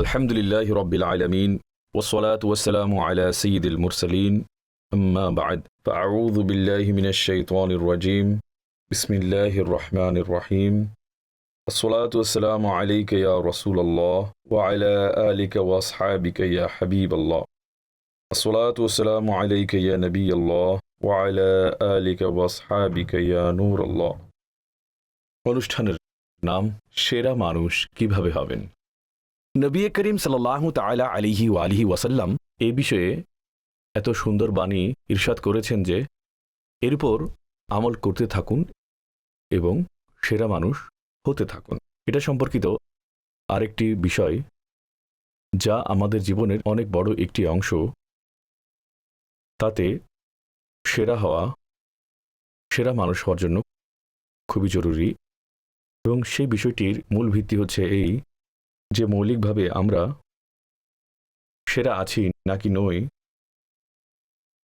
আলহামদুলিল্লাহি রাব্বিল আলামিন ওয়াসসালাতু ওয়াসসালামু আলা সাইয়্যিদিল মুরসালিন আম্মা বা'দ ফাআউযু বিল্লাহি মিনাশ শাইতানির রাজীম বিসমিল্লাহির রহমানির রহিম আসসালাতু ওয়াসসালামু আলাইকা ইয়া রাসূলুল্লাহ ওয়া আলা আলিকা ওয়া আসহাবিকা ইয়া হাবিবাল্লাহ আসসালাতু ওয়াসসালামু আলাইকা ইয়া নবিয়াল্লাহ ওয়া আলা আলিকা ওয়া আসহাবিকা ইয়া নূরাল্লাহ। অনুষ্ঠানের নাম সেরা মানুষ কিভাবে হবেন। নবী করিম সাল্লাল্লাহু তাআলা আলাইহি ওয়া আলিহি ওয়াসাল্লাম এই বিষয়ে এত সুন্দর বাণী ইরশাদ করেছেন যে এর উপর আমল করতে থাকুন এবং সেরা মানুষ হতে থাকুন। এটা সম্পর্কিত আরেকটি বিষয় যা আমাদের জীবনের অনেক বড় একটি অংশ, তাতে সেরা হওয়া, সেরা মানুষ হওয়ার জন্য খুবই জরুরি। এবং সেই বিষয়টির মূল ভিত্তি হচ্ছে এই যে মৌলিকভাবে আমরা সেরা আছি নাকি নই,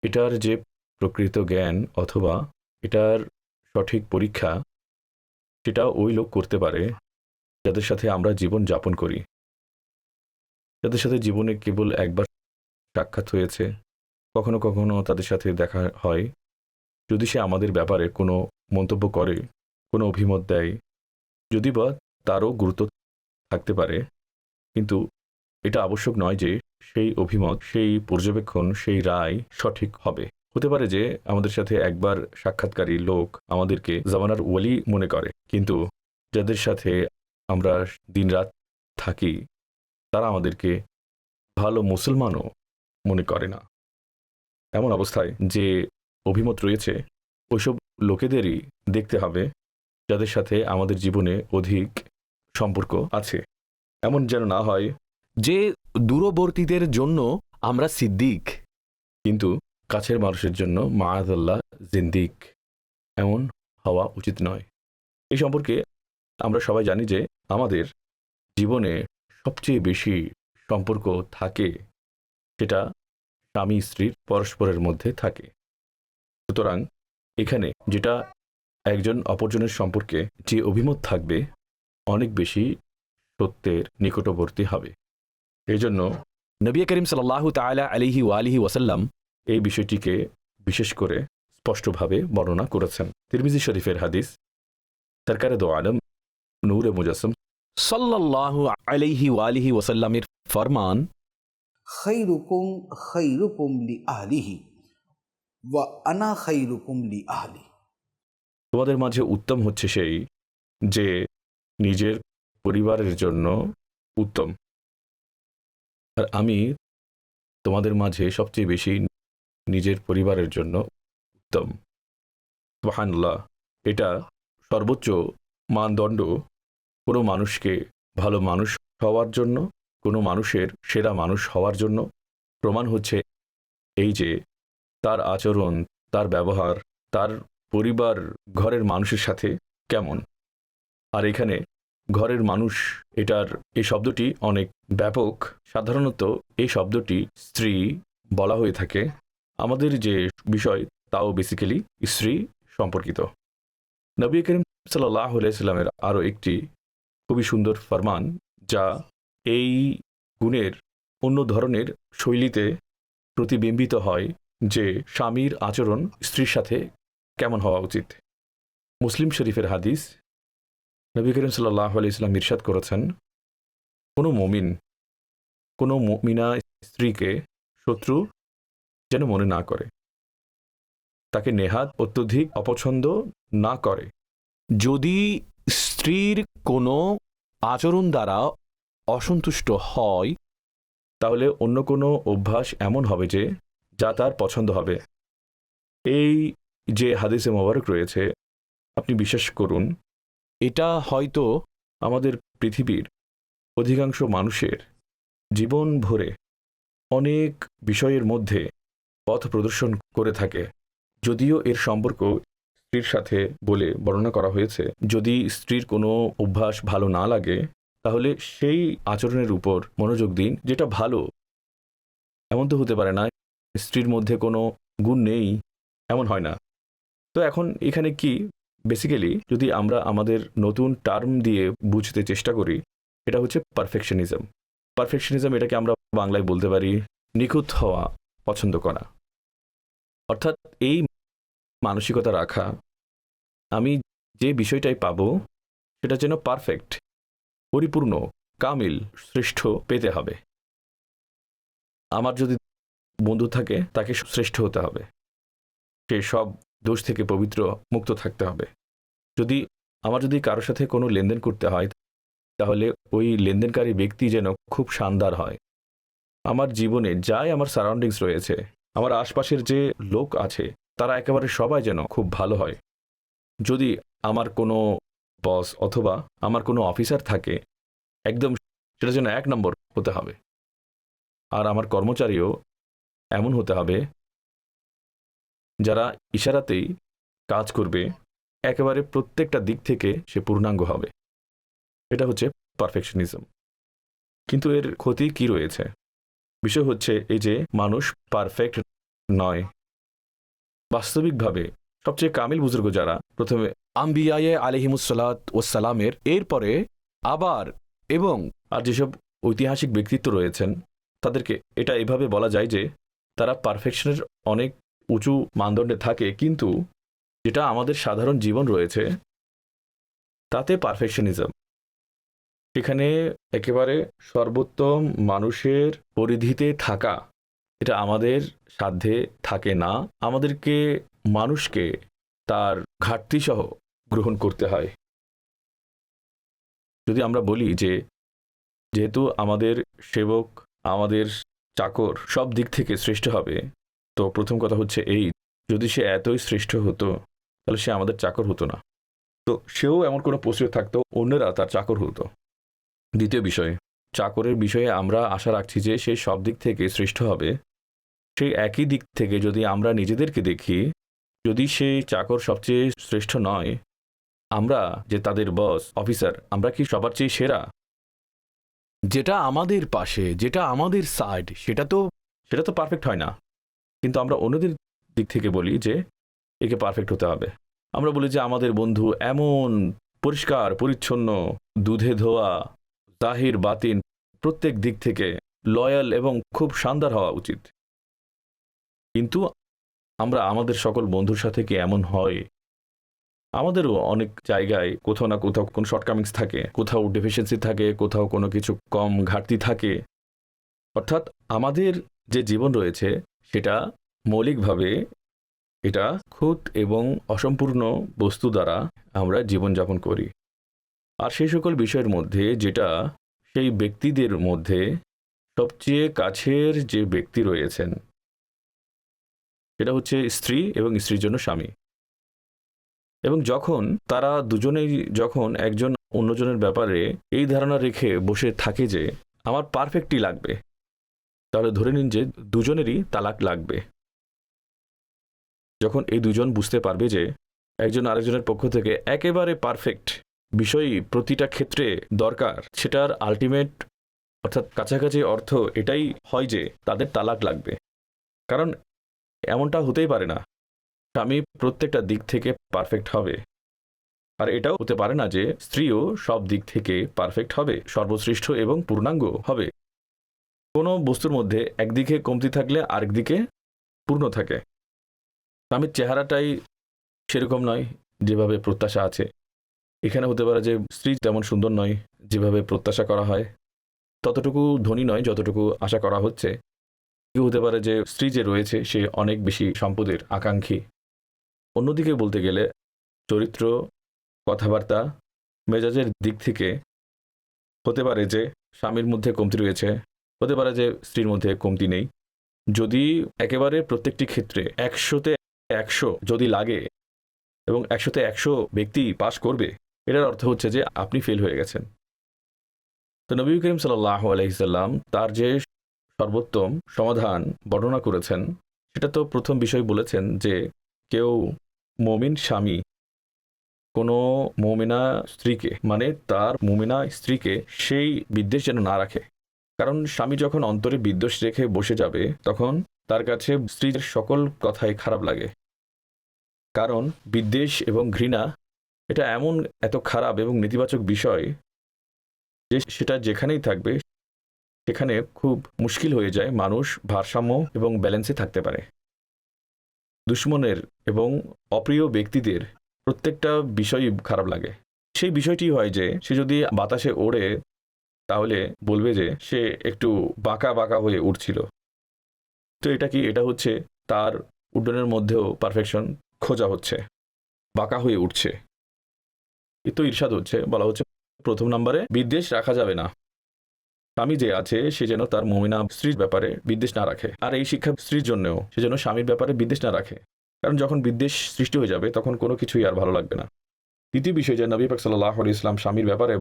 এটার যে প্রকৃত জ্ঞান অথবা এটার সঠিক পরীক্ষা, সেটা ওই লোক করতে পারে যাদের সাথে আমরা জীবন যাপন করি, যাদের সাথে জীবনে কেবল একবার সাক্ষাৎ হয়েছে, কখনো কখনো তাদের সাথে দেখা হয়। যদি সে আমাদের ব্যাপারে কোনো মন্তব্য করে, কোনো অভিমত দেয়, যদি বা তারও গুরুত্ব থাকতে পারে, কিন্তু এটা আবশ্যক নয় যে সেই অভিমত, সেই পর্যবেক্ষণ, সেই রায় সঠিক হবে। হতে পারে যে আমাদের সাথে একবার সাক্ষাৎকারী লোক আমাদেরকে জামানার ওয়ালি মনে করে, কিন্তু যাদের সাথে আমরা দিনরাত থাকি তারা আমাদেরকে ভালো মুসলমানও মনে করে না। এমন অবস্থায় যে অভিমত রয়েছে ওইসব লোকেদেরই দেখতে হবে যাদের সাথে আমাদের জীবনে অধিক সম্পর্ক আছে। এমন যেন না হয় যে দূরবর্তীদের জন্য আমরা সিদ্দিক, কিন্তু কাছের মানুষের জন্য মাআযাল্লাহ জিন্দিক। এমন হওয়া উচিত নয়। এই সম্পর্কে আমরা সবাই জানি যে আমাদের জীবনে সবচেয়ে বেশি সম্পর্ক থাকে সেটা স্বামী স্ত্রীর পরস্পরের মধ্যে থাকে। সুতরাং এখানে যেটা একজন অপরজনের সম্পর্কে যে অভিমত থাকবে অনেক বেশি সত্যের নিকটবর্তী হবে। এই জন্য নবী করিম সাল্লাল্লাহু তাআলা আলাইহি ওয়া আলিহি ওয়াসাল্লাম এই বিষয়টিকে বিশেষ করে স্পষ্টভাবে বর্ণনা করেছেন। তিরমিজি শরীফের হাদিস, সরকারে দো আলম নূরে মুজাসসম সাল্লাল্লাহু আলাইহি ওয়া আলিহি ওয়াসাল্লামের ফরমান, খায়রুকুম খায়রুকুম লিআহলিহি ওয়া আনা খায়রুকুম লিআহলি। তোমাদের মাঝে উত্তম হচ্ছে সেই যে নিজের পরিবারের জন্য উত্তম, আর আমি তোমাদের মাঝে সবচেয়ে বেশি নিজের পরিবারের জন্য উত্তম। সুবহানাল্লাহ। এটা সর্বোচ্চ মানদণ্ড কোনো মানুষকে ভালো মানুষ হওয়ার জন্য, কোনো মানুষের সেরা মানুষ হওয়ার জন্য প্রমাণ হচ্ছে এই যে তার আচরণ, তার ব্যবহার, তার পরিবার, ঘরের মানুষের সাথে কেমন। আর এখানে ঘরের মানুষ, এটার এই শব্দটি অনেক ব্যাপক। সাধারণত এই শব্দটি স্ত্রী বলা হয়ে থাকে। আমাদের যে বিষয় তাও বেসিক্যালি স্ত্রী সম্পর্কিত। নবী করিম সাল্লাল্লাহু আলাইহি সাল্লামের আরও একটি খুবই সুন্দর ফরমান যা এই গুণের অন্য ধরনের শৈলীতে প্রতিবিম্বিত হয় যে স্বামীর আচরণ স্ত্রীর সাথে কেমন হওয়া উচিত। মুসলিম শরীফের হাদিস, নবী করিম সাল্লাল্লাহু আলাইহি সাল্লাম ইরশাদ করেছেন, কোনো মুমিন, কোনো মুমিনা স্ত্রীকে শত্রু যেন মনে না করে, তাকে নেহাত অত্যধিক অপছন্দ না করে। যদি স্ত্রীর কোনো আচরণ দ্বারা অসন্তুষ্ট হয় তাহলে অন্য কোনো অভ্যাস এমন হবে যে যা তার পছন্দ হবে। এই যে হাদিসে মোবারক রয়েছে, আপনি বিশ্বাস করুন, এটা হয়তো আমাদের পৃথিবীর অধিকাংশ মানুষের জীবন ভরে অনেক বিষয়ের মধ্যে পথ প্রদর্শন করে থাকে। যদিও এর সম্পর্ক স্ত্রীর সাথে বলে বর্ণনা করা হয়েছে, যদি স্ত্রীর কোনো অভ্যাস ভালো না লাগে তাহলে সেই আচরণের উপর মনোযোগ দিন যেটা ভালো। এমন তো হতে পারে না স্ত্রীর মধ্যে কোনো গুণ নেই, এমন হয় না। তো এখন এখানে কি বেসিক্যালি যদি আমরা আমাদের নতুন টার্ম দিয়ে বুঝতে চেষ্টা করি, এটা হচ্ছে পারফেকশনিজম। পারফেকশনিজম এটাকে আমরা বাংলায় বলতে পারি নিখুঁত হওয়া পছন্দ করা। অর্থাৎ এই মানসিকতা রাখা, আমি যে বিষয়টাই পাবো সেটা যেন পারফেক্ট, পরিপূর্ণ, কামিল, শ্রেষ্ঠ পেতে হবে। আমার যদি বন্ধু থাকে তাকে শ্রেষ্ঠ হতে হবে, সে সব দোষ থেকে পবিত্র মুক্ত থাকতে হবে। আমার যদি কারোর সাথে কোনো লেনদেন করতে হয় তাহলে ওই লেনদেনকারী ব্যক্তি যেন খুব শানদার হয়। আমার জীবনে যাই আমার সারাউন্ডিংস রয়েছে, আমার আশপাশের যে লোক আছে তারা একেবারে সবাই যেন খুব ভালো হয়। যদি আমার কোনো বস অথবা আমার কোনো অফিসার থাকে, একদম সেটা যেন 1 নম্বর হতে হবে। আর আমার কর্মচারীও এমন হতে হবে যারা ইশারাতেই কাজ করবে, একেবারে প্রত্যেকটা দিক থেকে সে পূর্ণাঙ্গ হবে। এটা হচ্ছে পারফেকশনিজম। কিন্তু এর ক্ষতি কি রয়েছে? বিষয় হচ্ছে এই যে মানুষ পারফেক্ট নয়। বাস্তবিকভাবে সবচেয়ে কামিল বুজুর্গ যারা, প্রথমে আম্বিয়ায়ে আলাইহিমুসসালাত ওয়াসসালামের এরপরে আবার এবং আর যেসব ঐতিহাসিক ব্যক্তিত্ব রয়েছেন তাদেরকে এটা এভাবে বলা যায় যে তারা পারফেকশনের অনেক উঁচু মানদণ্ডে থাকে, কিন্তু যেটা আমাদের সাধারণ জীবন রয়েছে তাতে পারফেকশনিজম সেখানে একেবারে সর্বোত্তম মানুষের পরিধিতে থাকা, এটা আমাদের সাধ্যে থাকে না। আমাদেরকে মানুষকে তার ঘাটতি সহ গ্রহণ করতে হয়। যদি আমরা বলি যে যেহেতু আমাদের সেবক, আমাদের চাকর সব দিক থেকে শ্রেষ্ঠ হবে, তো প্রথম কথা হচ্ছে এই, যদি সে এতই শ্রেষ্ঠ হতো তাহলে সে আমাদের চাকর হতো না, তো সেও এমন কোনো পোস্টে থাকতো অন্যরা তার চাকর হতো। দ্বিতীয় বিষয়, চাকরের বিষয়ে আমরা আশা রাখছি যে সে সব দিক থেকে শ্রেষ্ঠ হবে। সেই একই দিক থেকে যদি আমরা নিজেদেরকে দেখি, যদি সেই চাকর সবচেয়ে শ্রেষ্ঠ নয়, আমরা যে তাদের বস অফিসার, আমরা কি সবার চেয়ে সেরা? যেটা আমাদের পাশে, যেটা আমাদের সাইড, সেটা তো পারফেক্ট হয় না। কিন্তু আমরা অন্যদের দিক থেকে বলি যে একে পারফেক্ট হতে হবে। আমরা বলি যে আমাদের বন্ধু এমন পরিষ্কার পরিচ্ছন্ন, দুধে ধোয়া, জাহির বাতিন প্রত্যেক দিক থেকে লয়াল এবং খুব শানদার হওয়া উচিত। কিন্তু আমরা আমাদের সকল বন্ধুর সাথে কি এমন হয়? আমাদেরও অনেক জায়গায় কোথাও না কোথাও কোনো শর্টকামিংস থাকে, কোথাও ডেফিসিয়েন্সি থাকে, কোথাও কোনো কিছু কম ঘাটতি থাকে। অর্থাৎ আমাদের যে জীবন রয়েছে সেটা মৌলিকভাবে এটা খুঁত এবং অসম্পূর্ণ বস্তু দ্বারা আমরা জীবনযাপন করি। আর সেই সকল বিষয়ের মধ্যে যেটা সেই ব্যক্তিদের মধ্যে সবচেয়ে কাছের যে ব্যক্তি রয়েছেন সেটা হচ্ছে স্ত্রী এবং স্ত্রীর জন্য স্বামী। এবং যখন তারা দুজনেই যখন একজন অন্যজনের ব্যাপারে এই ধারণা রেখে বসে থাকে যে আমার পারফেক্টই লাগবে, তাহলে ধরে নিন যে দুজনেরই তালাক লাগবে। যখন এই দুজন বুঝতে পারবে যে একজন আরেকজনের পক্ষ থেকে একেবারে পারফেক্ট বিষয়ই প্রতিটা ক্ষেত্রে দরকার, সেটার আলটিমেট অর্থাৎ কাছাকাছি অর্থ এটাই হয় যে তাদের তালাক লাগবে। কারণ এমনটা হতেই পারে না স্বামী প্রত্যেকটা দিক থেকে পারফেক্ট হবে, আর এটাও হতে পারে না যে স্ত্রীও সব দিক থেকে পারফেক্ট হবে, সর্বশ্রেষ্ঠ এবং পূর্ণাঙ্গ হবে। কোনো বস্তুর মধ্যে একদিকে কমতি থাকলে আরেকদিকে পূর্ণ থাকে। স্বামীর চেহারাটাই সেরকম নয় যেভাবে প্রত্যাশা আছে, এখানে হতে পারে যে স্ত্রী তেমন সুন্দর নয় যেভাবে প্রত্যাশা করা হয়, ততটুকু ধনী নয় যতটুকু আশা করা হচ্ছে। কেউ হতে পারে যে স্ত্রী যে রয়েছে সে অনেক বেশি সম্পদের আকাঙ্ক্ষী। অন্যদিকে বলতে গেলে চরিত্র, কথাবার্তা, মেজাজের দিক থেকে হতে পারে যে স্বামীর মধ্যে কমতি রয়েছে, হতে পারে যে স্ত্রীর মধ্যে কমতি নেই। যদি একেবারে প্রত্যেকটি ক্ষেত্রে 100-তে 100 যদি লাগে এবং 100-তে 100 ব্যক্তি পাশ করবে, এটার অর্থ হচ্ছে যে আপনি ফেল হয়ে গেছেন। তো নবী করিম সাল্লাল্লাহু আলাইহি সাল্লাম তার যে সর্বোত্তম সমাধান বর্ণনা করেছেন, সেটা তো প্রথম বিষয় বলেছেন যে কেউ মুমিন স্বামী কোনো মুমিনা স্ত্রীকে, মানে তার মুমিনা স্ত্রীকে সেই বিদ্বেষ যেন না রাখে। কারণ স্বামী যখন অন্তরে বিদ্বেষ রেখে বসে যাবে তখন তার কাছে স্ত্রীর সকল কথাই খারাপ লাগে। কারণ বিদ্বেষ এবং ঘৃণা এটা এমন এত খারাপ এবং নেতিবাচক বিষয় যে সেটা যেখানেই থাকবে সেখানে খুব মুশকিল হয়ে যায়, মানুষ ভারসাম্য এবং ব্যালেন্সে থাকতে পারে। দুশ্মনের এবং অপ্রিয় ব্যক্তিদের প্রত্যেকটা বিষয়ই খারাপ লাগে। সেই বিষয়টি হয় যে সে যদি বাতাসে ওড়ে তাহলে বলবে যে সে একটু বাঁকা বাঁকা হয়ে উঠছিল। তো এটা কি? এটা হচ্ছে তার উড্ডয়নের মধ্যেও পারফেকশন খোঁজা হচ্ছে, বাঁকা হয়ে উঠছে। এ তো ঈর্ষাদ হচ্ছে। বলা হচ্ছে প্রথম নম্বরে বিদ্বেষ রাখা যাবে না। স্বামী যে আছে সে যেন তার মুমিনা স্ত্রীর ব্যাপারে বিদ্বেষ না রাখে, আর এই শিক্ষা স্ত্রীর জন্যও সে যেন স্বামীর ব্যাপারে বিদ্বেষ না রাখে, কারণ যখন বিদ্বেষ সৃষ্টি হয়ে যাবে তখন কোনো কিছুই আর ভালো লাগবে না। দ্বিতীয় বিষয় যে নবী পাক সাল্লাল্লাহু আলাইহি ওয়াসাল্লাম স্বামীর ব্যাপারে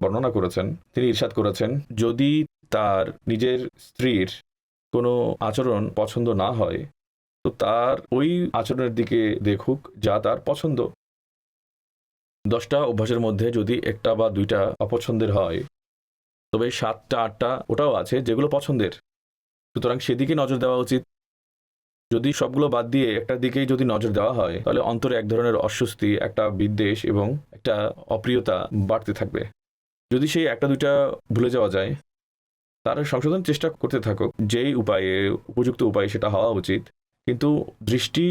বর্ণনা করেছেন, তিনি ইরশাদ করেছেন, যদি তার নিজের স্ত্রীর কোনো আচরণ পছন্দ না হয় তো তার ওই আচরণের দিকে দেখুক যা তার পছন্দ। 10টা অভ্যাসের মধ্যে যদি একটা বা দুইটা অপছন্দের হয়, তবে 7টা 8টা ওটাও আছে যেগুলো পছন্দের, সুতরাং সেদিকে নজর দেওয়া উচিত। যদি সবগুলো বাদ দিয়ে একটা দিকেই যদি নজর দেওয়া হয় তাহলে অন্তরে এক ধরনের অস্বস্তি, একটা বিদ্বেষ এবং একটা অপ্রিয়তা বাড়তে থাকবে। যদি সেই একটা দুইটা ভুলে যাওয়া যায়, তার সংশোধন চেষ্টা করতে থাকুক, যেই উপায়ে উপযুক্ত উপায় সেটা হওয়া উচিত, কিন্তু দৃষ্টি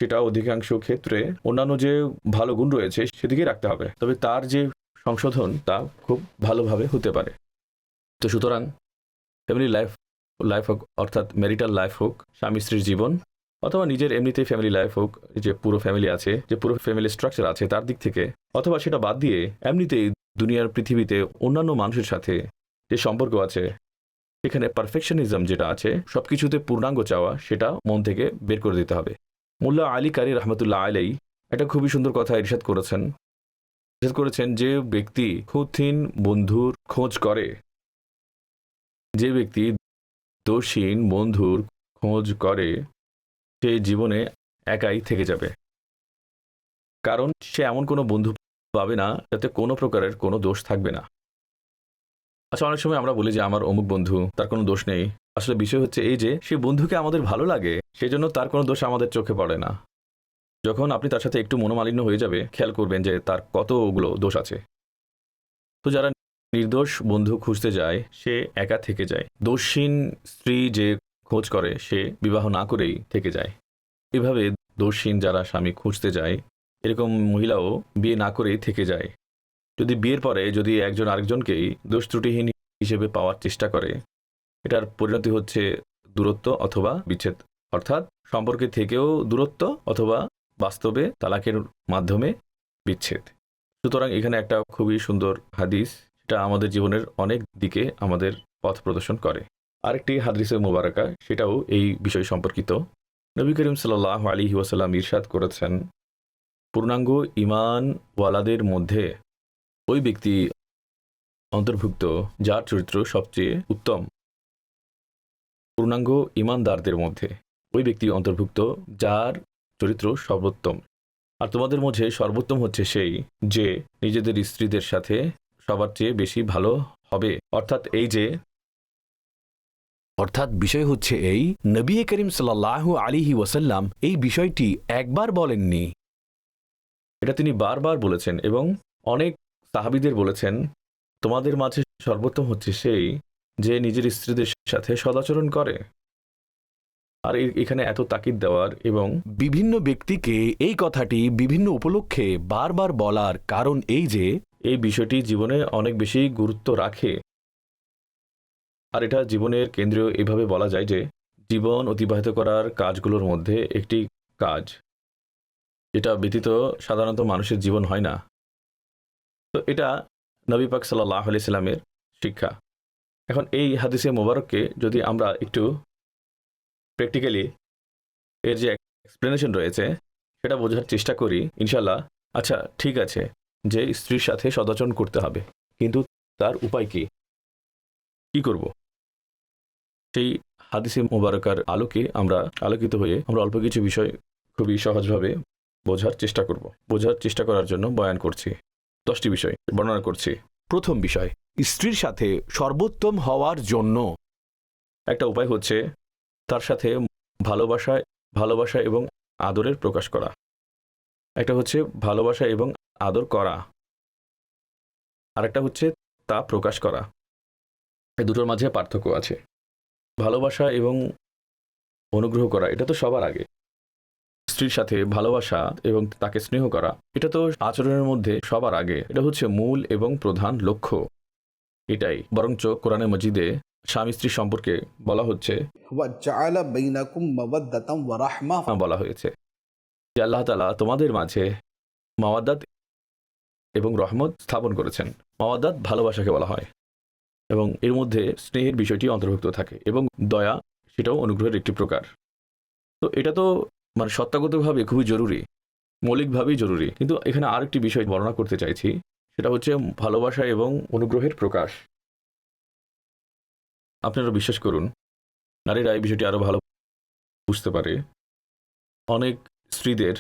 সেটা অধিকাংশ ক্ষেত্রে অন্যান্য যে ভালো গুণ রয়েছে সেদিকে রাখতে হবে, তবে তার যে সংশোধন তা খুব ভালোভাবে হতে পারে। তো সুতরাং ফ্যামিলি লাইফ হোক, অর্থাৎ ম্যারিটাল লাইফ হোক, স্বামী স্ত্রীর জীবন, অথবা নিজের এমনিতেই ফ্যামিলি লাইফ হোক, যে পুরো ফ্যামিলি আছে, যে পুরো ফ্যামিলি স্ট্রাকচার আছে তার দিক থেকে, অথবা সেটা বাদ দিয়ে এমনিতেই দুনিয়ার পৃথিবীতে অন্যান্য মানুষের সাথে যে সম্পর্ক আছে, সেখানে পারফেকশনিজম যেটা আছে, সবকিছুতে পূর্ণাঙ্গ চাওয়া, সেটা মন থেকে বের করে দিতে হবে। মোল্লা আলী কারি রহমতুল্লাহ আলাই একটা খুবই সুন্দর কথা ইরশাদ করেছেন যে ব্যক্তি খুঁতহীন বন্ধুর খোঁজ করে, যে ব্যক্তি দোষহীন বন্ধুর খোঁজ করে, সে জীবনে একাই থেকে যাবে, কারণ সে এমন কোনো বন্ধু পাবে না যাতে কোনো প্রকারের কোনো দোষ থাকবে না। আচ্ছা, অনেক সময় আমরা বলি যে আমার অমুক বন্ধু, তার কোনো দোষ নেই। আসলে বিষয় হচ্ছে এই যে সে বন্ধুকে আমাদের ভালো লাগে, সেজন্য তার কোনো দোষ আমাদের চোখে পড়ে না। যখন আপনি তার সাথে একটু মনোমালিন্য হয়ে যাবে, খেয়াল করবেন যে তার কতগুলো দোষ আছে। তো যারা নির্দোষ বন্ধু খুঁজতে যায় সে একা থেকে যায়। দোষহীন স্ত্রী যে খোঁজ করে সে বিবাহ না করেই থেকে যায়। এভাবে দোষহীন যারা স্বামী খুঁজতে যায়, এরকম মহিলাও বিয়ে না করেই থেকে যায়। যদি বিয়ের পরে যদি একজন আরেকজনকেই দোষ ত্রুটিহীন হিসেবে পাওয়ার চেষ্টা করে, এটার পরিণতি হচ্ছে দূরত্ব অথবা বিচ্ছেদ, অর্থাৎ সম্পর্কে থেকেও দূরত্ব অথবা বাস্তবে তালাকের মাধ্যমে বিচ্ছেদ। সুতরাং এখানে একটা খুবই সুন্দর হাদিস, সেটা আমাদের জীবনের অনেক দিকে আমাদের পথ প্রদর্শন করে। আরেকটি হাদিসে মুবারাকা, সেটাও এই বিষয় সম্পর্কিত। নবী করিম সাল্লাল্লাহু আলাইহি ওয়াসাল্লাম ইরশাদ করেছেন, পূর্ণাঙ্গ ঈমানওয়ালাদের মধ্যে ওই ব্যক্তি অন্তর্ভুক্ত যার চরিত্র সবচেয়ে উত্তম। পূর্ণাঙ্গ ঈমানদারদের মধ্যে ওই ব্যক্তি অন্তর্ভুক্ত যার চরিত্র সর্বোত্তম। আর তোমাদের মধ্যে সর্বোত্তম হচ্ছে সেই যে নিজেদের স্ত্রীদের সাথে সবার চেয়ে বেশি ভালো হবে। অর্থাৎ বিষয় হচ্ছে এই, নবী করিম সাল্লাল্লাহু আলাইহি ওয়াসাল্লাম এই বিষয়টি একবার বলেননি, এটা তিনি বারবার বলেছেন এবং অনেক সাহাবীদের বলেছেন, তোমাদের মাঝে সর্বোত্তম হচ্ছে সেই যে নিজের স্ত্রীদের সাথে সদাচরণ করে। আর এখানে এত তাকিদ দেওয়ার এবং বিভিন্ন ব্যক্তিকে এই কথাটি বিভিন্ন উপলক্ষে বারবার বলার কারণ এই যে এই বিষয়টি জীবনে অনেক বেশি গুরুত্ব রাখে। আর এটা জীবনের কেন্দ্রীয় এভাবে বলা যায় যে জীবন অতিবাহিত করার কাজগুলোর মধ্যে একটি কাজ, যেটা ব্যতীত সাধারণত মানুষের জীবন হয় না। তো এটা নবী পাক সাল্লাল্লাহু আলাইহি সাল্লামের শিক্ষা। এখন এই হাদিসে মোবারককে যদি আমরা একটু প্র্যাকটিক্যালি এর যে এক্সপ্লেনেশন রয়েছে সেটা বোঝার চেষ্টা করি, ইনশাল্লাহ। আচ্ছা, ঠিক আছে যে স্ত্রীর সাথে সদাচরণ করতে হবে, কিন্তু তার উপায় কি করব? সেই হাদিসে মোবারকার আলোকে আমরা আলোকিত হয়ে আমরা অল্প কিছু বিষয় খুবই সহজভাবে বোঝার চেষ্টা করব। বোঝার চেষ্টা করার জন্য বয়ান করছি, 10টি বিষয় বর্ণনা করছি। প্রথম বিষয়, স্ত্রীর সাথে সর্বোত্তম হওয়ার জন্য একটা উপায় হচ্ছে তার সাথে ভালোবাসা এবং আদরের প্রকাশ করা। একটা হচ্ছে ভালোবাসা এবং আদর করা, আরেকটা হচ্ছে তা প্রকাশ করা। এই দুটোর মাঝে পার্থক্য আছে। ভালোবাসা এবং অনুগ্রহ করা এটা তো সবার আগে। স্ত্রীর সাথে ভালোবাসা এবং তাকে স্নেহ করা এটা তো আচরণের মধ্যে সবার আগে। এটা হচ্ছে মূল এবং প্রধান লক্ষ্য। এটাই বরঞ্চ কোরআনে মজিদে স্বামী স্ত্রী সম্পর্কে বলা হচ্ছে, وَجَعَلَ بَيْنَكُم مَّوَدَّةً وَرَحْمَةً বলা হয়েছে যে আল্লাহ তাআলা তোমাদের মাঝে মাওয়াদ্দাত এবং রহমত স্থাপন করেছেন। মাওয়াদ্দাত ভালোবাসাকে বলা হয় এবং এর মধ্যে স্নেহের বিষয়টি অন্তর্ভুক্ত থাকে এবং দয়া সেটাও অনুগ্রহের একটি প্রকার। তো এটা তো মানে সত্তাগতভাবে খুবই জরুরি, মৌলিকভাবেই জরুরি। কিন্তু এখানে আরেকটি বিষয় বর্ণনা করতে চাইছি, সেটা হচ্ছে ভালোবাসা এবং অনুগ্রহের প্রকাশ। আপনারা বিশ্বাস করুন, নারীরা এই বিষয়টি আরও ভালো বুঝতে পারে। অনেক স্ত্রীদের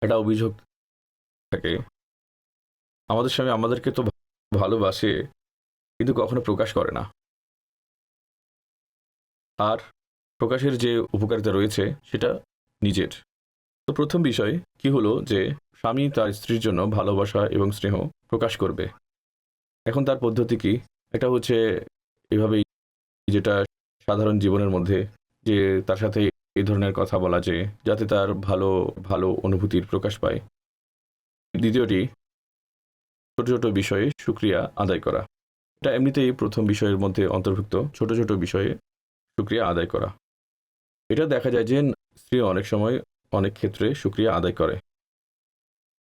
একটা অভিযোগ থাকে, আমাদের স্বামী আমাদেরকে তো ভালোবাসে কিন্তু কখনো প্রকাশ করে না। আর প্রকাশের যে উপকারিতা রয়েছে সেটা নিজের। তো প্রথম বিষয় কি হলো যে স্বামী তার স্ত্রীর জন্য ভালোবাসা এবং স্নেহ প্রকাশ করবে। এখন তার পদ্ধতি কি? এটা হচ্ছে এভাবেই, যেটা সাধারণ জীবনের মধ্যে, যে তার সাথে এই ধরনের কথা বলা, যে যাতে তার ভালো ভালো অনুভূতির প্রকাশ পায়। দ্বিতীয়টি, ছোট ছোট বিষয়ে শুকরিয়া আদায় করা। এটা এমনিতেই প্রথম বিষয়ের মধ্যে অন্তর্ভুক্ত, ছোট ছোট বিষয়ে শুকরিয়া আদায় করা। এটা দেখা যায় যে স্ত্রী অনেক সময় অনেক ক্ষেত্রে শুকরিয়া আদায় করে।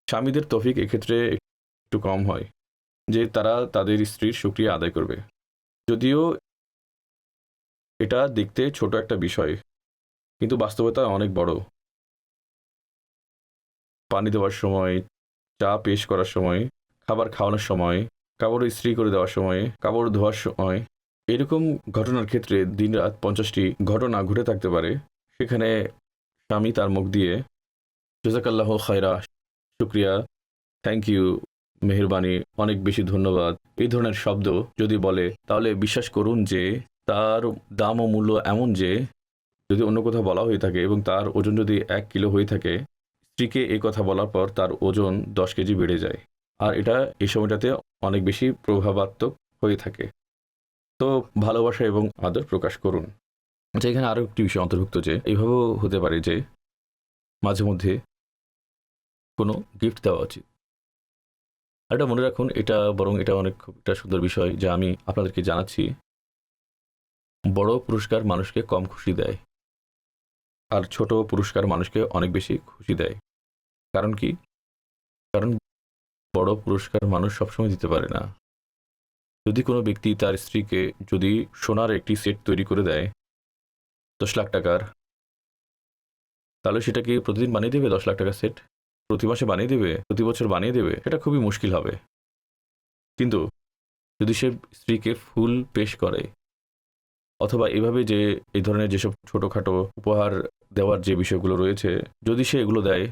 স্বামীদের তৌফিক এক্ষেত্রে একটু কম হয় যে তারা তাদের স্ত্রীর শুকরিয়া আদায় করবে। যদিও এটা দেখতে ছোট একটা বিষয়, কিন্তু বাস্তবতা অনেক বড়। পানি দেওয়ার সময়, চা পেশ করার সময়, খাবার খাওয়ানোর সময়, কাপড় ইস্ত্রি করে দেওয়ার সময়, কাপড় ধোয়ার সময়, এরকম ঘটনার ক্ষেত্রে দিনরাত 50টি ঘটনা ঘটে থাকতে পারে। সেখানে স্বামী তার মুখ দিয়ে জাযাকাল্লাহ খায়রা, শুকরিয়া, থ্যাংক ইউ, মেহেরবানি, অনেক বেশি ধন্যবাদ, এই ধরনের শব্দ যদি বলে, তাহলে বিশ্বাস করুন যে তার দাম ও মূল্য এমন যে যদি অন্য কোথাও বলা হয়ে থাকে এবং তার ওজন যদি 1 কিলো হয়ে থাকে, স্ত্রীকে এই কথা বলার পর তার ওজন 10 কেজি বেড়ে যায়। আর এটা এই সময়টাতে অনেক বেশি প্রভাবাত্মক হয়ে থাকে। তো ভালোবাসা এবং আদর প্রকাশ করুন। আচ্ছা, এখানে আরও একটি বিষয় অন্তর্ভুক্ত যে এইভাবেও হতে পারে যে মাঝে মধ্যে কোনো গিফট দেওয়া উচিত। এটা মনে রাখুন, এটা বরং এটা অনেক খুব একটা সুন্দর বিষয় যা আমি আপনাদেরকে জানাচ্ছি। বড় পুরস্কার মানুষকে কম খুশি দেয়, আর ছোট পুরস্কার মানুষকে অনেক বেশি খুশি দেয়। কারণ কি? কারণ বড় পুরস্কার মানুষ সবসময় দিতে পারে না। যদি কোনো ব্যক্তি তার স্ত্রীকে যদি সোনার একটি সেট তৈরি করে দেয় 10 লাখ টাকার, তাহলে সেটা কি প্রতিদিন বানিয়ে দেবে 10 লাখ টাকার সেট? প্রতি মাসে বানিয়ে দেবে? প্রতি বছর বানিয়ে দেবে? এটা খুবই মুশকিল হবে। কিন্তু যদি সে স্ত্রীকে ফুল পেশ করে, অথবা এভাবে যে এই ধরনের যেসব ছোটোখাটো উপহার দেওয়ার যে বিষয়গুলো রয়েছে, যদি সে এগুলো দেয়,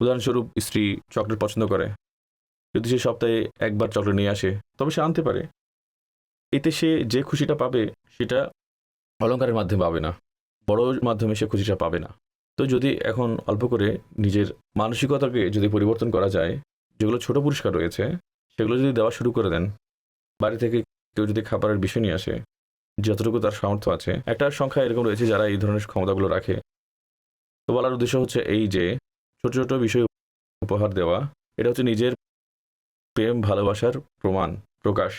উদাহরণস্বরূপ স্ত্রী চকলেট পছন্দ করে, যদি সে সপ্তাহে একবার চকলেট নিয়ে আসে, তবে সে আনতে পারে। এতে সে যে খুশিটা পাবে সেটা অলংকারের মাধ্যমে পাবে না, বড় মাধ্যমে সে খুশিটা পাবে না। তো যদি এখন অল্প করে নিজের মানসিকতাকে যদি পরিবর্তন করা যায়, যেগুলো ছোট পুরস্কার রয়েছে সেগুলো যদি দেওয়া শুরু করে দেন, বাড়ি থেকে কেউ যদি খাবারের বিষয় নিয়ে আসে, যতটুকু তার সামর্থ্য আছে, একটা সংখ্যা এরকম রয়েছে যারা এই ধরনের ক্ষমতাগুলো রাখে। তো বলার উদ্দেশ্য হচ্ছে এই যে ছোট ছোট বিষয় উপহার দেওয়া, এটা হচ্ছে নিজের প্রেম ভালোবাসার প্রকাশ।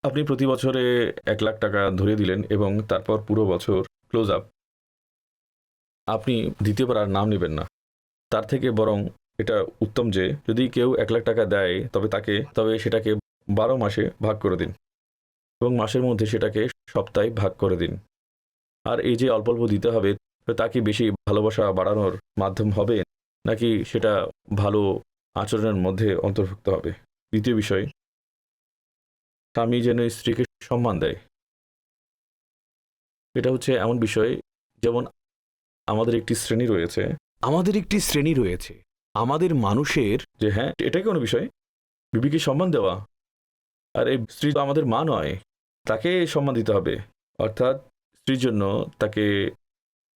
আপনি প্রতি বছরে 1 লাখ টাকা ধরিয়ে দিলেন এবং তারপর পুরো বছর ক্লোজ আপ, আপনি দ্বিতীয়বার আর নাম নেবেন না। তার থেকে বরং এটা উত্তম যে যদি কেউ 1 লাখ টাকা দেয় তবে সেটাকে 12 মাসে ভাগ করে দিন এবং মাসের মধ্যে সেটাকে সপ্তাহে ভাগ করে দিন। আর এই যে অল্প অল্প দিতে হবে, তা কি বেশি ভালোবাসা বাড়ানোর মাধ্যম হবে, নাকি সেটা ভালো আচরণের মধ্যে অন্তর্ভুক্ত হবে? দ্বিতীয় বিষয়, স্বামী যেন স্ত্রীকে সম্মান দেয়। এটা হচ্ছে এমন বিষয়, যেমন আমাদের একটি শ্রেণী রয়েছে আমাদের মানুষের, যে হ্যাঁ এটাই কোনো বিষয়, বিবিকে সম্মান দেওয়া। আর এই স্ত্রী তো আমাদের মা নয়, তাকে সম্মান দিতে হবে। অর্থাৎ স্ত্রীর জন্য তাকে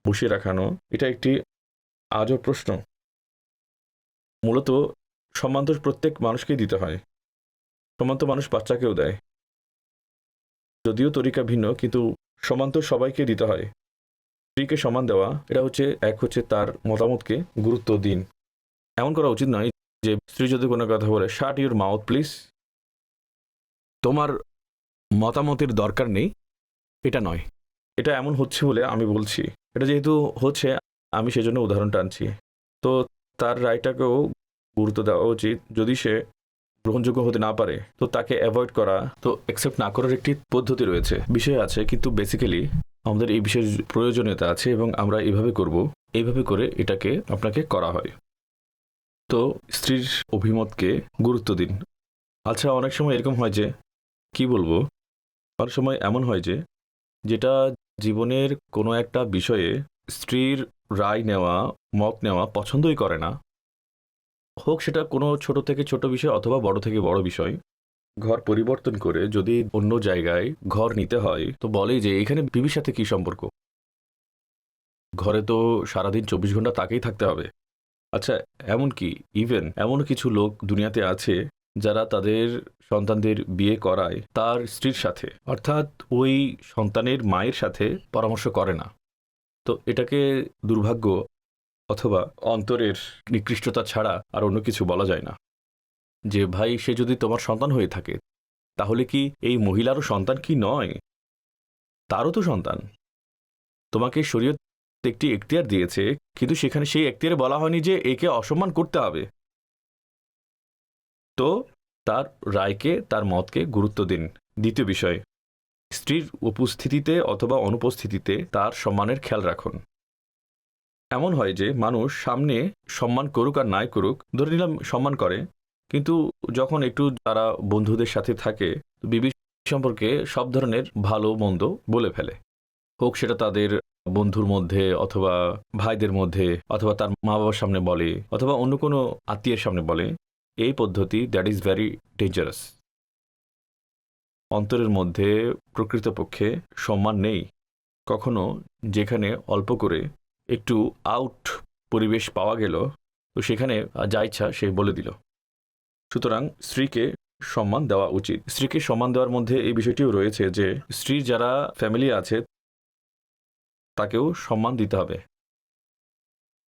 বসিয়ে রাখানো, এটা একটি আজব প্রশ্ন। মূলত সম্মান তো প্রত্যেক মানুষকেই দিতে হয়। সম্মান তো মানুষ বাচ্চাকেও দেয়। যদিও তরিকা ভিন্ন, কিন্তু সমান তো সবাইকে দিতে হয়। স্ত্রীকে সমান দেওয়া, এটা হচ্ছে তার মতামতকে গুরুত্ব দিন। এমন করা উচিত নয় যে স্ত্রী যদি কোনো কথা বলে, শাট ইউর মাউথ প্লিজ, তোমার মতামতের দরকার নেই, এটা নয়। এটা এমন হচ্ছে বলে আমি বলছি, এটা যেহেতু হচ্ছে আমি সেজন্য উদাহরণটা আনছি। তো তার রায়টাকেও গুরুত্ব দেওয়া উচিত। যদি সে গ্রহণযোগ্য হতে না পারে তো তাকে অ্যাভয়েড করা, তো অ্যাকসেপ্ট না করার একটি পদ্ধতি রয়েছে, বিষয় আছে, কিন্তু বেসিক্যালি আমাদের এই বিষয়ের প্রয়োজনীয়তা আছে এবং আমরা এইভাবে করে এটাকে আপনাকে করা হয়। তো স্ত্রীর অভিমতকে গুরুত্ব দিন। আচ্ছা, অনেক সময় এরকম হয় যে, কি বলবো, অনেক সময় এমন হয় যে যেটা জীবনের কোনো একটা বিষয়ে স্ত্রীর রায় নেওয়া, মত নেওয়া পছন্দই করে না, হোক সেটা কোনো ছোট থেকে ছোট বিষয় অথবা বড় থেকে বড় বিষয়, ঘর পরিবর্তন করে যদি অন্য জায়গায় ঘর নিতে হয় তো বলেই যে এখানে বিবির সাথে কি সম্পর্ক, ঘরে তো সারাদিন 24 ঘন্টা তাকেই থাকতে হবে। আচ্ছা, এমন কিছু লোক দুনিয়াতে আছে যারা তাদের সন্তানদের বিয়ে করায় তার স্ত্রীর সাথে, অর্থাৎ ওই সন্তানের মায়ের সাথে পরামর্শ করে না। তো এটাকে দুর্ভাগ্য অথবা অন্তরের নিকৃষ্টতা ছাড়া আর অন্য কিছু বলা যায় না। যে ভাই, সে যদি তোমার সন্তান হয়ে থাকে তাহলে কি এই মহিলারও সন্তান কি নয়? তারও তো সন্তান। তোমাকে শরীয়ত একটি এখতিয়ার দিয়েছে, কিন্তু সেখানে সেই এখতিয়ারে বলা হয়নি যে একে অসম্মান করতে হবে। তো তার রায়কে, তার মতকে গুরুত্ব দিন। দ্বিতীয় বিষয়, স্ত্রীর উপস্থিতিতে অথবা অনুপস্থিতিতে তার সম্মানের খেয়াল রাখুন। এমন হয় যে মানুষ সামনে সম্মান করুক আর নাই করুক, ধরে নিলাম সম্মান করে, কিন্তু যখন একটু তারা বন্ধুদের সাথে থাকে বিবি সম্পর্কে সব ধরনের ভালো মন্দ বলে ফেলে, হোক সেটা তাদের বন্ধুর মধ্যে অথবা ভাইদের মধ্যে অথবা তার মা বাবার সামনে বলে অথবা অন্য কোনো আত্মীয়ের সামনে বলে। এই পদ্ধতি দ্যাট ইজ ভেরি ডেঞ্জারাস। অন্তরের মধ্যে প্রকৃতপক্ষে সম্মান নেই। কখনো যেখানে অল্প করে একটু আউট পরিবেশ পাওয়া গেল, তো সেখানে যা ইচ্ছা সে বলে দিল। সুতরাং স্ত্রীকে সম্মান দেওয়া উচিত। স্ত্রীকে সম্মান দেওয়ার মধ্যে এই বিষয়টিও রয়েছে যে স্ত্রীর যারা ফ্যামিলি আছে তাকেও সম্মান দিতে হবে,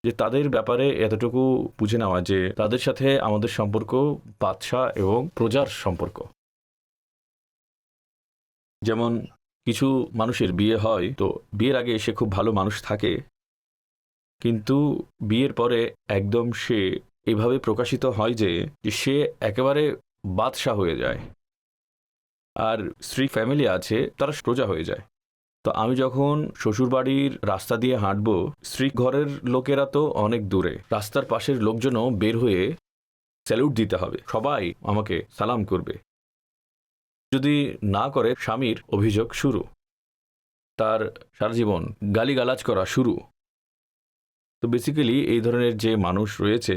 যে তাদের ব্যাপারে এতটুকু বুঝে নেওয়া যে তাদের সাথে আমাদের সম্পর্ক বাদশা এবং প্রজার সম্পর্ক। যেমন কিছু মানুষের বিয়ে হয়, তো বিয়ের আগে সে খুব ভালো মানুষ থাকে, কিন্তু বিয়ের পরে একদম সে এভাবে প্রকাশিত হয় যে সে একেবারে বাদশা হয়ে যায়, আর স্ত্রী ফ্যামিলি আছে তারা প্রজা হয়ে যায়। তো আমি যখন শ্বশুরবাড়ির রাস্তা দিয়ে হাঁটবো, স্ত্রী ঘরের লোকেরা তো অনেক দূরে, রাস্তার পাশের লোকজনও বের হয়ে স্যালুট দিতে হবে, সবাই আমাকে সালাম করবে। যদি না করে, স্বামীর অভিযোগ শুরু, তার সারা জীবন গালিগালাজ করা শুরু। তো বেসিক্যালি এই ধরনের যে মানুষ রয়েছে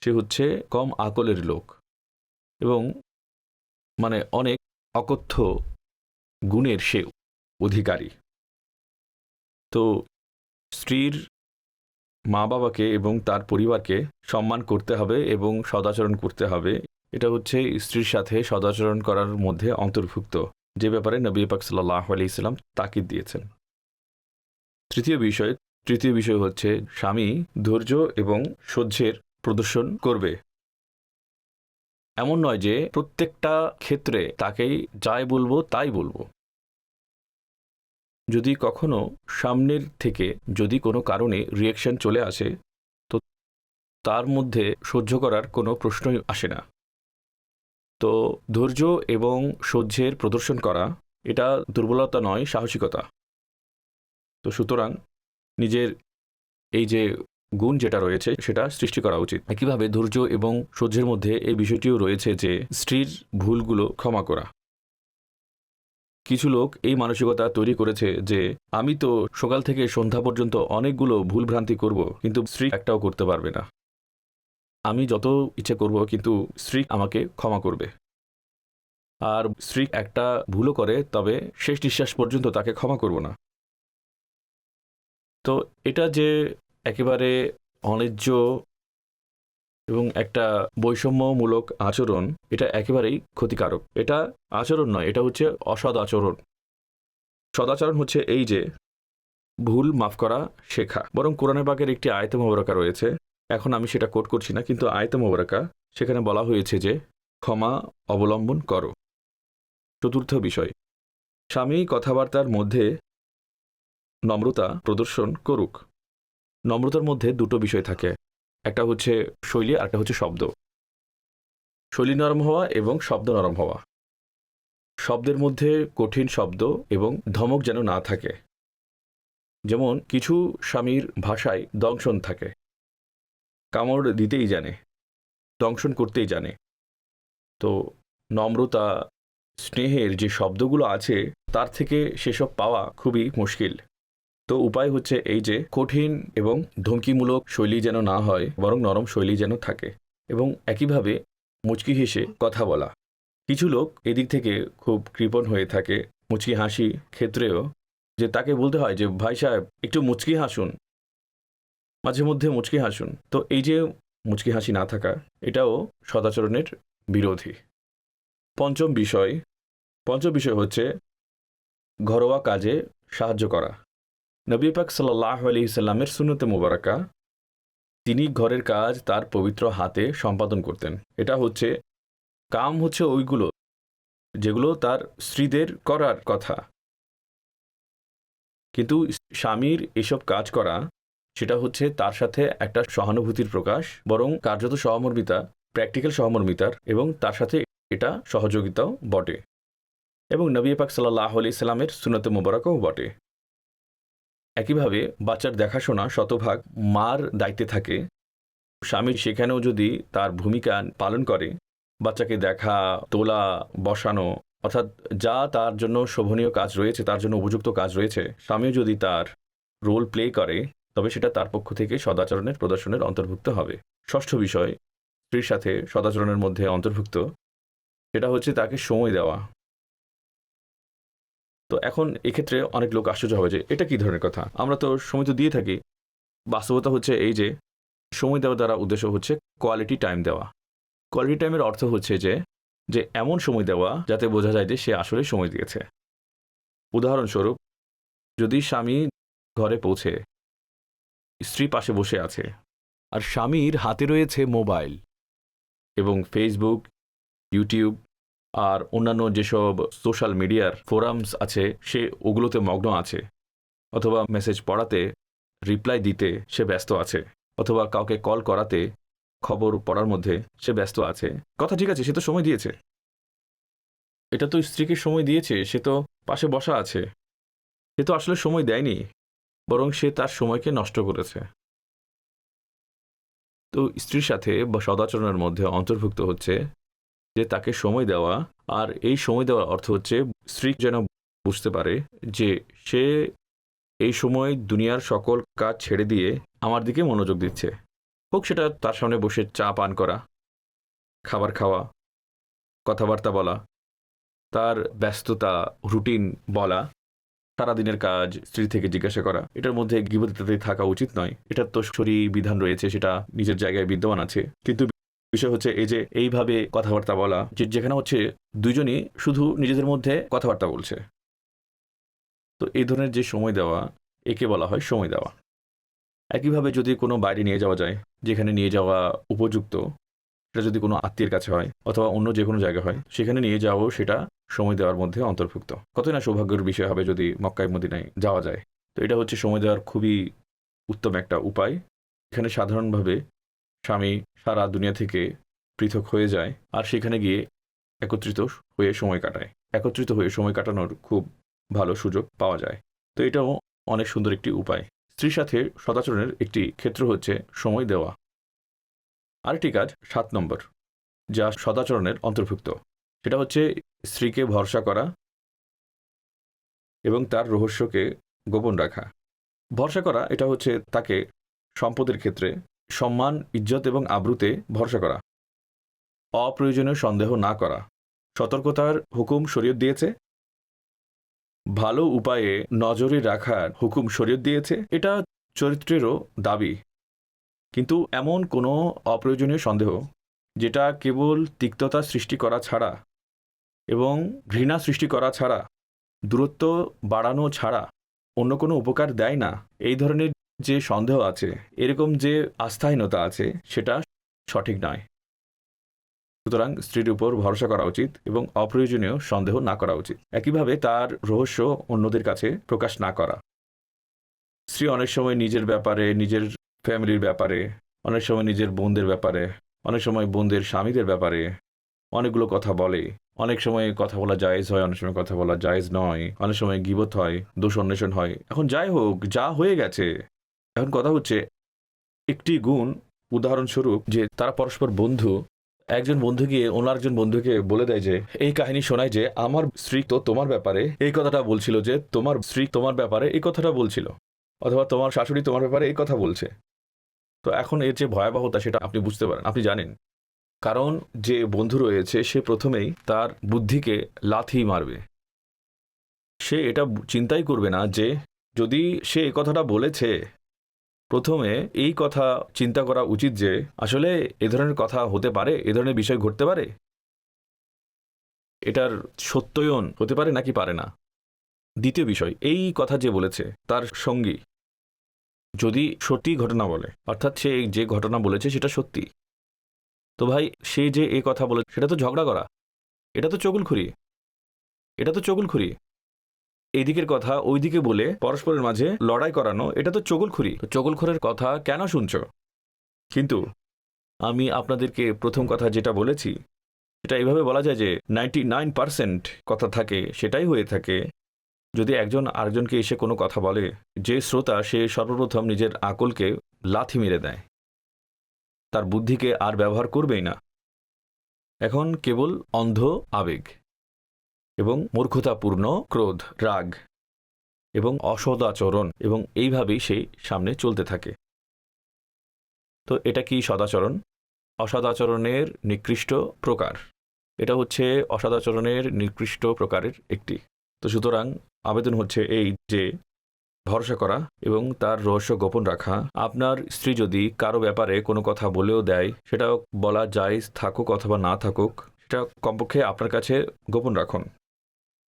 সে হচ্ছে কম আকলের লোক এবং মানে অনেক অকথ্য গুণের সে অধিকারী। তো স্ত্রীর মা বাবাকে এবং তার পরিবারকে সম্মান করতে হবে এবং সদাচরণ করতে হবে। এটা হচ্ছে স্ত্রীর সাথে সদাচরণ করার মধ্যে অন্তর্ভুক্ত, যে ব্যাপারে নবী পাক সাল্লাল্লাহু আলাইহি সাল্লাম তাকিদ দিয়েছেন। তৃতীয় বিষয় হচ্ছে স্বামী ধৈর্য এবং সহ্যের প্রদর্শন করবে। এমন নয় যে প্রত্যেকটা ক্ষেত্রে তাকেই যাই বলবো তাই বলবো। যদি কখনো সামনের থেকে যদি কোনো কারণে রিয়াকশন চলে আসে, তো তার মধ্যে সহ্য করার কোনো প্রশ্নই আসে না। তো ধৈর্য এবং সহ্যের প্রদর্শন করা এটা দুর্বলতা নয়, সাহসিকতা। তো সুতরাং নিজের এই যে গুণ যেটা রয়েছে সেটা সৃষ্টি করা উচিত। একইভাবে ধৈর্য এবং সহ্যের মধ্যে এই বিষয়টিও রয়েছে যে স্ত্রীর ভুলগুলো ক্ষমা করা। কিছু লোক এই মানসিকতা তৈরি করেছে যে আমি তো সকাল থেকে সন্ধ্যা পর্যন্ত অনেকগুলো ভুলভ্রান্তি করব, কিন্তু স্ত্রী একটাও করতে পারবে না। আমি যত ইচ্ছে করব, কিন্তু স্ত্রী আমাকে ক্ষমা করবে। আর স্ত্রী একটা ভুলও করে, তবে শেষ নিঃশ্বাস পর্যন্ত তাকে ক্ষমা করব না। তো এটা যে একেবারে অন্যায্য এবং একটা বৈষম্যমূলক আচরণ, এটা একেবারেই ক্ষতিকারক। এটা আচরণ নয়, এটা হচ্ছে অসৎ আচরণ। সদাচরণ হচ্ছে এই যে ভুল মাফ করা শেখা। বরং কোরআনে পাকের একটি আয়াতে মোবারকা রয়েছে, এখন আমি সেটা কোট করছি না, কিন্তু আয়াতে মোবারকা সেখানে বলা হয়েছে যে ক্ষমা অবলম্বন করো। চতুর্থ বিষয়, স্বামী কথাবার্তার মধ্যে নম্রতা প্রদর্শন করুক। নম্রতার মধ্যে দুটো বিষয় থাকে, একটা হচ্ছে শৈলী আর একটা হচ্ছে শব্দ। শৈলী নরম হওয়া এবং শব্দ নরম হওয়া। শব্দের মধ্যে কঠিন শব্দ এবং ধমক যেন না থাকে। যেমন কিছু স্বামীর ভাষায় দংশন থাকে, কামড় দিতেই জানে, দংশন করতেই জানে। তো নম্রতা, স্নেহের যে শব্দগুলো আছে তার থেকে সেসব পাওয়া খুবই মুশকিল। তো উপায় হচ্ছে এই যে কঠিন এবং ধমকিমূলক শৈলী যেন না হয়, বরং নরম শৈলী যেন থাকে, এবং একইভাবে মুচকি হেসে কথা বলা। কিছু লোক এদিক থেকে খুব কৃপণ হয়ে থাকে মুচকি হাসি ক্ষেত্রেও, যে তাকে বলতে হয় যে ভাই সাহেব একটু মুচকি হাসুন, মাঝে মধ্যে মুচকি হাসুন। তো এই যে মুচকি হাসি না থাকা, এটাও সদাচরণের বিরোধী। পঞ্চম বিষয় হচ্ছে ঘরোয়া কাজে সাহায্য করা। নবী পাক সাল্লাল্লাহু আলাইহি সাল্লামের সুন্নতে মুবারাকা, তিনি ঘরের কাজ তার পবিত্র হাতে সম্পাদন করতেন। এটা হচ্ছে কাম হচ্ছে ওইগুলো যেগুলো তার স্ত্রীদের করার কথা, কিন্তু স্বামীর এসব কাজ করা সেটা হচ্ছে তার সাথে একটা সহানুভূতির প্রকাশ, বরং কার্যত সহমর্মিতা, প্র্যাকটিক্যাল সহমর্মিতার, এবং তার সাথে এটা সহযোগিতাও বটে, এবং নবী পাক সাল্লাল্লাহু আলাইহি সাল্লামের সুন্নতে মুবারাকাও বটে। একইভাবে বাচ্চার দেখাশোনা শতভাগ মার দায়িত্বে থাকে। স্বামী সেখানেও যদি তার ভূমিকা পালন করে, বাচ্চাকে দেখা, তোলা, বসানো, অর্থাৎ যা তার জন্য শোভনীয় কাজ রয়েছে, তার জন্য উপযুক্ত কাজ রয়েছে, স্বামীও যদি তার রোল প্লে করে, তবে সেটা তার পক্ষ থেকে সদাচরণের প্রদর্শনের অন্তর্ভুক্ত হবে। ষষ্ঠ বিষয় স্ত্রীর সাথে সদাচরণের মধ্যে অন্তর্ভুক্ত, সেটা হচ্ছে তাকে সময় দেওয়া। তো এখন এক্ষেত্রে অনেক লোক আশ্চর্য হবে যে এটা কী ধরনের কথা, আমরা তো সময় তো দিয়ে থাকি। বাস্তবতা হচ্ছে এই যে সময় দেওয়ার দ্বারা উদ্দেশ্য হচ্ছে কোয়ালিটি টাইম দেওয়া। কোয়ালিটি টাইমের অর্থ হচ্ছে যে এমন সময় দেওয়া যাতে বোঝা যায় যে সে আসলে সময় দিয়েছে। উদাহরণস্বরূপ, যদি স্বামী ঘরে পৌঁছে স্ত্রী পাশে বসে আছে আর স্বামীর হাতে রয়েছে মোবাইল এবং ফেসবুক, ইউটিউব আর অন্যান্য যেসব সোশ্যাল মিডিয়ার ফোরামস আছে সে ওগুলোতে মগ্ন আছে, অথবা মেসেজ পড়াতে, রিপ্লাই দিতে সে ব্যস্ত আছে, অথবা কাউকে কল করাতে, খবর পড়ার মধ্যে সে ব্যস্ত আছে, কথা ঠিক আছে, সে তো সময় দিয়েছে, এটা তো স্ত্রীকে সময় দিয়েছে, সে তো পাশে বসা আছে, সে তো আসলে সময় দেয়নি, বরং সে তার সময়কে নষ্ট করেছে। তো স্ত্রীর সাথে বা সদাচরণের মধ্যে অন্তর্ভুক্ত হচ্ছে যে তাকে সময় দেওয়া, আর এই সময় দেওয়ার অর্থ হচ্ছে স্ত্রী যেন বুঝতে পারে যে সে এই সময় দুনিয়ার সকল কাজ ছেড়ে দিয়ে আমার দিকে মনোযোগ দিচ্ছে। হোক সেটা তার সামনে বসে চা পান করা, খাবার খাওয়া, কথাবার্তা বলা, তার ব্যস্ততা, রুটিন বলা, সারাদিনের কাজ স্ত্রী থেকে জিজ্ঞাসা করা। এটার মধ্যে গীবতে থাকা উচিত নয়, এটার তো শরী বিধান রয়েছে, সেটা নিজের জায়গায় বিদ্যমান আছে। কিন্তু বিষয় হচ্ছে এই যে এইভাবে কথাবার্তা বলা, যেখানে হচ্ছে দুজনই শুধু নিজেদের মধ্যে কথাবার্তা বলছে। তো এই ধরনের যে সময় দেওয়া, একে বলা হয় সময় দেওয়া। একইভাবে যদি কোনো বাইরে নিয়ে যাওয়া যায়, যেখানে নিয়ে যাওয়া উপযুক্ত, সেটা যদি কোনো আত্মীয়ের কাছে হয় অথবা অন্য যে কোনো জায়গা হয়, সেখানে নিয়ে যাওয়াও সেটা সময় দেওয়ার মধ্যে অন্তর্ভুক্ত। কতই না সৌভাগ্যের বিষয় হবে যদি মক্কায় মদিনায় যাওয়া যায়। তো এটা হচ্ছে সময় দেওয়ার খুবই উত্তম একটা উপায়। এখানে সাধারণভাবে স্বামী সারা দুনিয়া থেকে পৃথক হয়ে যায় আর সেখানে গিয়ে একত্রিত হয়ে সময় কাটায়। একত্রিত হয়ে সময় কাটানোর খুব ভালো সুযোগ পাওয়া যায়। তো এটাও অনেক সুন্দর একটি উপায়। স্ত্রীর সাথে সদাচরণের একটি ক্ষেত্র হচ্ছে সময় দেওয়া। আরেকটি কাজ 7 নম্বর, যা সদাচরণের অন্তর্ভুক্ত, সেটা হচ্ছে স্ত্রীকে ভরসা করা এবং তার রহস্যকে গোপন রাখা। ভরসা করা এটা হচ্ছে তাকে সম্পদের ক্ষেত্রে সম্মান, ইজ্জত এবং আব্রুতে ভরসা করা, অপ্রয়োজনীয় সন্দেহ না করা, সতর্কতার হুকুম শরীয়ত দিয়েছে, ভালো উপায়ে নজরে রাখার হুকুম শরীয়ত দিয়েছে, এটা চরিত্রেরও দাবি। কিন্তু এমন কোনো অপ্রয়োজনীয় সন্দেহ যেটা কেবল তিক্ততা সৃষ্টি করা ছাড়া এবং ঘৃণা সৃষ্টি করা ছাড়া দূরত্ব বাড়ানো ছাড়া অন্য কোনো উপকার দেয় না, এই ধরনের যে সন্দেহ আছে, এরকম যে আস্থাহীনতা আছে, সেটা সঠিক নয়। সুতরাং স্ত্রীর উপর ভরসা করা উচিত এবং অপ্রয়োজনীয় সন্দেহ না করা উচিত। একইভাবে তার রহস্য অন্যদের কাছে প্রকাশ না করা। স্ত্রী অনেক সময় নিজের ব্যাপারে, নিজের ফ্যামিলির ব্যাপারে, অনেক সময় নিজের বোনদের ব্যাপারে, অনেক সময় বোনদের স্বামীদের ব্যাপারে অনেকগুলো কথা বলে। অনেক সময় কথা বলা জায়েজ হয়, অনেক সময় কথা বলা জায়েজ নয়, অনেক সময় গীবত হয়, দোষ অন্বেষণ হয়। এখন যাই হোক, যা হয়ে গেছে, এখন কথা হচ্ছে একটি গুণ, উদাহরণস্বরূপ যে তারা পরস্পর বন্ধু, একজন বন্ধু গিয়ে অন্য একজন বন্ধুকে বলে দেয় যে এই কাহিনী শোনায় যে আমার স্ত্রী তো তোমার ব্যাপারে এই কথাটা বলছিল, যে তোমার স্ত্রী তোমার ব্যাপারে এই কথাটা বলছিল, অথবা তোমার শাশুড়ি তোমার ব্যাপারে এই কথা বলছে। তো এখন এর যে ভয়াবহতা সেটা আপনি বুঝতে পারেন, আপনি জানেন। কারণ যে বন্ধু রয়েছে সে প্রথমেই তার বুদ্ধিকে লাথি মারবে। সে এটা চিন্তাই করবে না যে যদি সে এই কথাটা বলেছে, প্রথমে এই কথা চিন্তা করা উচিত যে আসলে এ ধরনের কথা হতে পারে, এ ধরনের বিষয় ঘটতে পারে, এটার সত্যায়ন হতে পারে নাকি পারে না। দ্বিতীয় বিষয়, এই কথা যে বলেছে তার সঙ্গী যদি সত্যি ঘটনা বলে, অর্থাৎ সে যে ঘটনা বলেছে সেটা সত্যি, তো ভাই সে যে এই কথা বলে সেটা তো ঝগড়া করা, এটা তো চগুলখুরি, এটা তো চগুলখুরি। এই দিকের কথা ওই দিকে বলে পরস্পরের মাঝে লড়াই করানো, এটা তো চগুলখুরি। তো চগুলখুরের কথা কেন শুনছো? কিন্তু আমি আপনাদেরকে প্রথম কথা যেটা বলেছি, এটা এইভাবে বলা যায় যে 99% কথা থাকে, সেটাই হয়ে থাকে যদি একজন আরেকজনকে এসে কোনো কথা বলে, যে শ্রোতা সে সর্বপ্রথম নিজের আকলকে লাথি মেরে দেয়, তার বুদ্ধিকে আর ব্যবহার করবেই না। এখন কেবল অন্ধ আবেগ এবং মূর্খতাপূর্ণ ক্রোধ, রাগ এবং অসদাচরণ, এবং এইভাবেই সে সামনে চলতে থাকে। তো এটা কি সদাচরণ? অসদাচরণের নিকৃষ্ট প্রকার। এটা হচ্ছে অসদাচরণের নিকৃষ্ট প্রকারের একটি। তো সুতরাং আবেদন হচ্ছে এই যে ভরসা করা এবং তার রহস্য গোপন রাখা। আপনার স্ত্রী যদি কারো ব্যাপারে কোনো কথা বলেও দেয়, সেটা বলা জায়েজ থাকুক অথবা না থাকুক, সেটা কমপক্ষে আপনার কাছে গোপন রাখুন।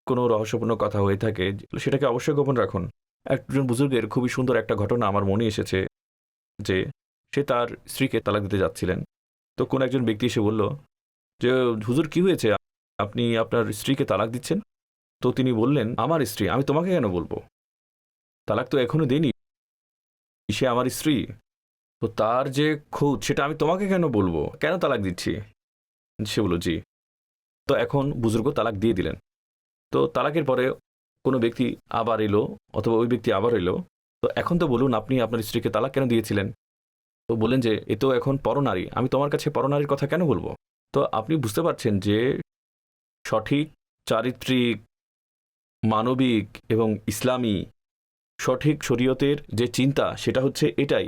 কোনো রহস্যপূর্ণ কথা হয়ে থাকে সেটাকে অবশ্যই গোপন রাখুন। একজন বুজুর্গের খুবই সুন্দর একটা ঘটনা আমার মনে এসেছে, যে সে তার স্ত্রীকে তালাক দিতে যাচ্ছিলেন। তো কোন একজন ব্যক্তি এসে বলল যে হুজুর কি হয়েছে, আপনি আপনার স্ত্রীকে তালাক দিচ্ছেন? তো তিনি বললেন, আমার স্ত্রী, আমি তোমাকে কেন বলবো, তালাক তো এখনো দেইনি, সে আমার স্ত্রী, তো তার যে খুঁত সেটা আমি তোমাকে কেন বলবো, কেন তালাক দিচ্ছি? সে বলল জি। তো এখন বুজুর্গ তালাক দিয়ে দিলেন। তো তালাকের পরে কোনো ব্যক্তি আবার এলো, অথবা ওই ব্যক্তি আবার এলো, তো এখন তো বলুন আপনি আপনার স্ত্রীকে তালাক কেন দিয়েছিলেন? তো বললেন যে এ তো এখন পরনারী, আমি তোমার কাছে পরনারীর কথা কেন বলবো? তো আপনি বুঝতে পারছেন যে সঠিক চারিত্রিক, মানবিক এবং ইসলামী সঠিক শরীয়তের যে চিন্তা সেটা হচ্ছে এটাই।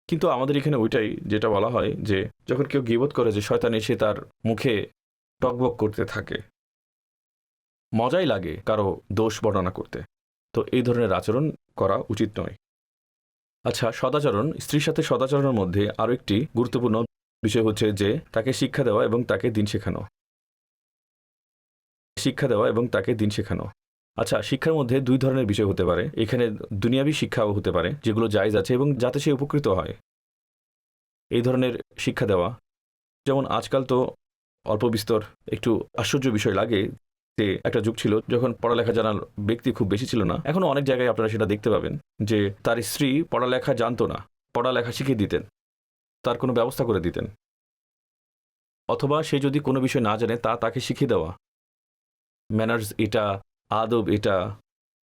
কিন্তু আমাদের এখানে ওইটাই যেটা বলা হয় যে যখন কেউ গীবত করে, যে শয়তান এসে তার মুখে টকবক করতে থাকে, মজাই লাগে কারো দোষ বর্ণনা করতে। তো এই ধরনের আচরণ করা উচিত নয়। আচ্ছা, সদাচরণ, স্ত্রীর সাথে সদাচরণের মধ্যে আরও একটি গুরুত্বপূর্ণ বিষয় হচ্ছে যে তাকে শিক্ষা দেওয়া এবং তাকে দিন শেখানো। শিক্ষা দেওয়া এবং তাকে দিন শেখানো। আচ্ছা, শিক্ষার মধ্যে দুই ধরনের বিষয় হতে পারে। এখানে দুনিয়াবি শিক্ষাও হতে পারে, যেগুলো জায়েজ আছে এবং যাতে সে উপকৃত হয়, এই ধরনের শিক্ষা দেওয়া। যেমন আজকাল তো অল্প বিস্তর একটু আশ্চর্য বিষয় লাগে যে একটা যুগ ছিল যখন পড়ালেখা জানার ব্যক্তি খুব বেশি ছিল না। এখনও অনেক জায়গায় আপনারা সেটা দেখতে পাবেন যে তার স্ত্রী পড়ালেখা জানতো না, পড়ালেখা শিখিয়ে দিতেন, তার কোনো ব্যবস্থা করে দিতেন, অথবা সে যদি কোনো বিষয় না জানে তা তাকে শিখিয়ে দেওয়া। ম্যানার্স এটা, আদব এটা,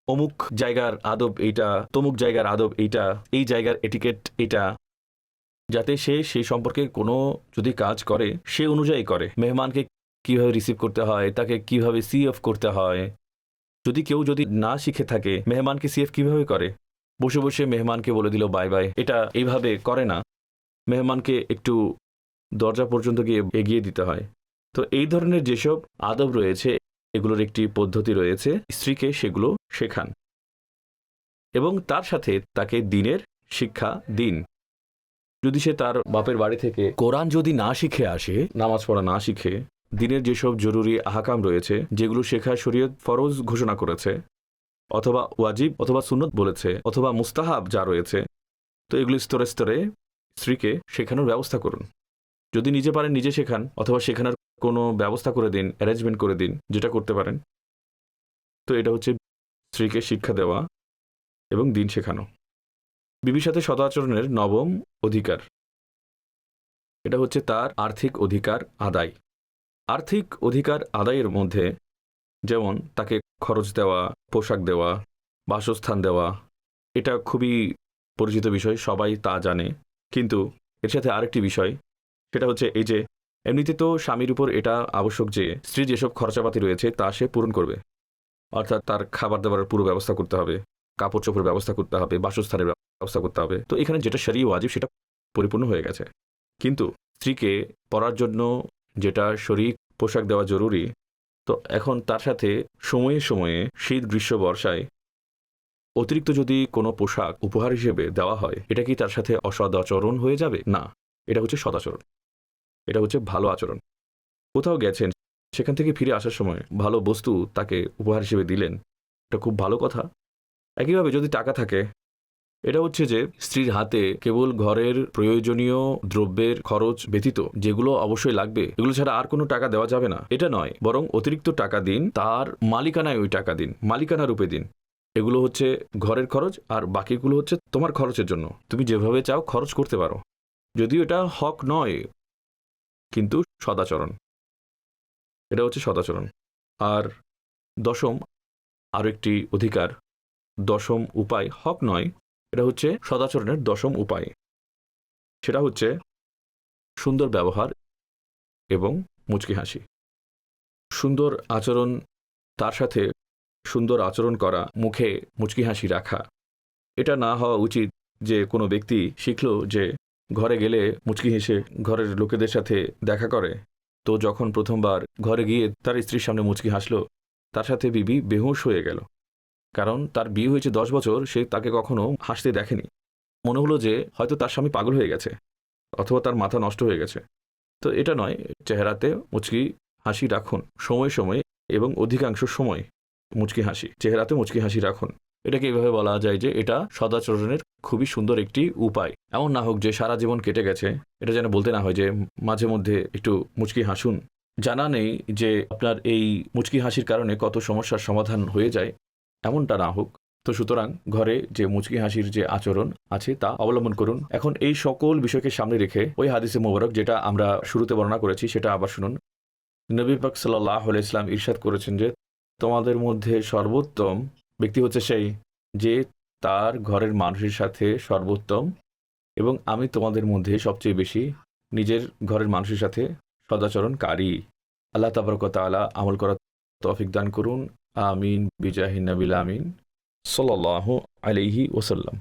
অমুক জায়গার আদব এইটা, তমুক জায়গার আদব এইটা, এই জায়গার এটিকেট এটা, যাতে সে সেই সম্পর্কে কোনো যদি কাজ করে সে অনুযায়ী করে। মেহমানকে কিভাবে রিসিভ করতে হয়, তাকে কিভাবে সিএফ করতে হয়। যদি কেউ যদি না শিখে থাকে মেহমানকে সিএফ কিভাবে করে, বসে বসে মেহমানকে বলে দিল বাই বাই, এটা এইভাবে করে না, মেহমানকে একটু দরজা পর্যন্ত গিয়ে এগিয়ে দিতে হয়। তো এই ধরনের যেসব আদব রয়েছে, এগুলোর একটি পদ্ধতি রয়েছে, স্ত্রীকে সেগুলো শেখান এবং তার সাথে তাকে দ্বীনের শিক্ষা দিন। যদি সে তার বাপের বাড়ি থেকে কোরআন যদি না শিখে আসে, নামাজ পড়া না শিখে, দিনের যেসব জরুরি আহকাম রয়েছে, যেগুলো শেখা শরীয়ত ফরজ ঘোষণা করেছে, অথবা ওয়াজিব অথবা সুন্নত বলেছে, অথবা মুস্তাহাব যা রয়েছে, তো এগুলো স্তরে স্তরে স্ত্রীকে শেখানোর ব্যবস্থা করুন। যদি নিজে পারেন নিজে শেখান, অথবা শেখানোর কোনো ব্যবস্থা করে দিন, অ্যারেঞ্জমেন্ট করে দিন, যেটা করতে পারেন। তো এটা হচ্ছে স্ত্রীকে শিক্ষা দেওয়া এবং দিন শেখানো। বিবির সাথে সদাচরণের নবম অধিকার, এটা হচ্ছে তার আর্থিক অধিকার আদায়। আর্থিক অধিকার আদায়ের মধ্যে যেমন তাকে খরচ দেওয়া, পোশাক দেওয়া, বাসস্থান দেওয়া, এটা খুবই পরিচিত বিষয়, সবাই তা জানে। কিন্তু এর সাথে আরেকটি বিষয়, সেটা হচ্ছে এই যে এমনিতে তো স্বামীর উপর এটা আবশ্যক যে স্ত্রী যেসব খরচাপাতি রয়েছে তা সে পূরণ করবে। অর্থাৎ তার খাবার দাবারের পুরো ব্যবস্থা করতে হবে, কাপড় চোপড়ের ব্যবস্থা করতে হবে, বাসস্থানের ব্যবস্থা করতে হবে। তো এখানে যেটা শরীয়ত ওয়াজিব সেটা পরিপূর্ণ হয়ে গেছে। কিন্তু স্ত্রীকে পরার জন্য যেটা শরীর পোশাক দেওয়া জরুরি, তো এখন তার সাথে সময়ে সময়ে শীত, গ্রীষ্ম, বর্ষায় অতিরিক্ত যদি কোনো পোশাক উপহার হিসেবে দেওয়া হয়, এটা কি তার সাথে অসদাচরণ হয়ে যাবে? না, এটা হচ্ছে সদাচরণ, এটা হচ্ছে ভালো আচরণ। কোথাও গেছেন, সেখান থেকে ফিরে আসার সময় ভালো বস্তু তাকে উপহার হিসেবে দিলেন, এটা খুব ভালো কথা। একইভাবে যদি টাকা থাকে, এটা হচ্ছে যে স্ত্রীর হাতে কেবল ঘরের প্রয়োজনীয় দ্রব্যের খরচ ব্যতীত যেগুলো অবশ্যই লাগবে, এগুলো ছাড়া আর কোনো টাকা দেওয়া যাবে না, এটা নয়। বরং অতিরিক্ত টাকা দিন, তার মালিকানায় ওই টাকা দিন, মালিকানা রূপে দিন। এগুলো হচ্ছে ঘরের খরচ, আর বাকিগুলো হচ্ছে তোমার খরচের জন্য, তুমি যেভাবে চাও খরচ করতে পারো। যদিও এটা হক নয়, কিন্তু সদাচরণ, এটা হচ্ছে সদাচরণ। আর দশম আরও একটি অধিকার, দশম উপায়, হক নয়, এটা হচ্ছে সদাচরণের দশম উপায়, সেটা হচ্ছে সুন্দর ব্যবহার এবং মুচকি হাসি। সুন্দর আচরণ, তার সাথে সুন্দর আচরণ করা, মুখে মুচকি হাসি রাখা। এটা না হওয়া উচিত যে কোনো ব্যক্তি শিখলো যে ঘরে গেলে মুচকি হেসে ঘরের লোকেদের সাথে দেখা করে, তো যখন প্রথমবার ঘরে গিয়ে তার স্ত্রীর সামনে মুচকি হাসলো, তার সাথে বিবি বেহুঁশ হয়ে গেল। কারণ তার বিয়ে হয়েছে 10 বছর, সে তাকে কখনো হাসতে দেখেনি। মনে হলো যে হয়তো তার স্বামী পাগল হয়ে গেছে, অথবা তার মাথা নষ্ট হয়ে গেছে। তো এটা নয়, চেহারাতে মুচকি হাসি রাখুন সময় সময়, এবং অধিকাংশ সময় মুচকি হাসি, চেহারাতে মুচকি হাসি রাখুন। এটাকে এইভাবে বলা যায় যে এটা সদাচরণের খুবই সুন্দর একটি উপায়। এমন না হোক যে সারা জীবন কেটে গেছে, এটা যেন বলতে না হয় যে মাঝে মধ্যে একটু মুচকি হাসুন। জানা নেই যে আপনার এই মুচকি হাসির কারণে কত সমস্যার সমাধান হয়ে যায়, এমনটা না হোক। তো সুতরাং ঘরে যে মুচকি হাসির যে আচরণ আছে তা অবলম্বন করুন। এখন এই সকল বিষয়কে সামনে রেখে ওই হাদিসে মোবারক যেটা আমরা শুরুতে বর্ণনা করেছি সেটা আবার শুনুন। নবী পাক সাল্লাল্লাহু আলাইহি ওয়াসাল্লাম ইরশাদ করেছেন যে তোমাদের মধ্যে সর্বোত্তম ব্যক্তি হচ্ছে সেই যে তার ঘরের মানুষের সাথে সর্বোত্তম, এবং আমি তোমাদের মধ্যে সবচেয়ে বেশি নিজের ঘরের মানুষের সাথে সদাচরণকারী। আল্লাহ তাবারক ওয়া তাআলা আমল করার তৌফিক দান করুন। আমিন বিজাহিন নবিল আমিন সাল্লাল্লাহু আলাইহি ওয়াসাল্লাম।